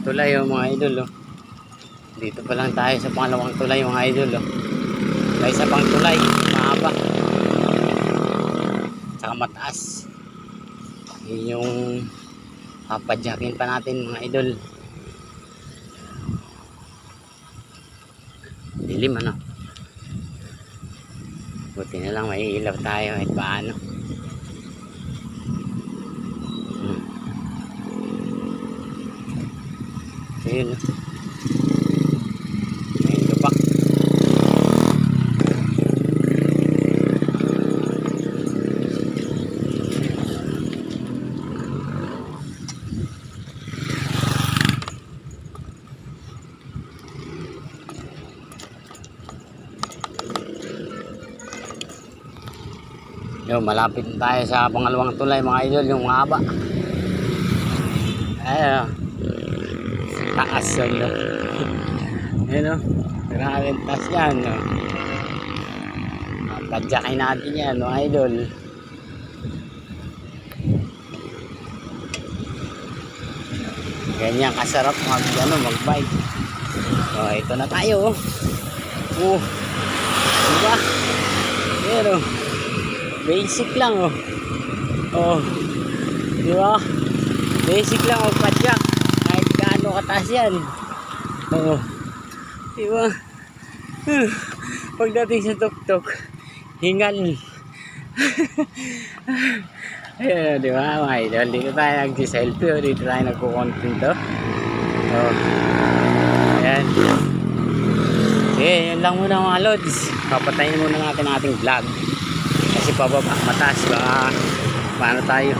tulay oh, mga idol oh. Dito pa lang tayo sa pangalawang tulay mga idol oh. May isa pang tulay, mahaba. Tsaka mataas. Yun yung papadyakin pa natin mga idol. Dilim ano. Buti na lang may ilaw tayo kahit paano. Ayun may lubak. Yo, malapit tayo sa pangalawang tulay mga idol, yung mahaba. Ayun taas yun no? Ayun o, grabe taas yan no? Padyakin natin yan mga idol. Ganyan kasarap mag bike. So ito na tayo oh. Diba? Pero basic lang oh. Oh. Diba? Basic lang oh, padyak. Kahit gaano kataas yan. Oh. Diba? Pagdating sa tuktok, hingal. Ayun, diba mga idol? Dito tayo nag-selfie oh. Dito tayo nagkukontent oh. Oh. Ayan. Yun lang muna mga lods. Papatayin muna natin ating vlog. Kasi pababa, mataas. Baka paano tayo.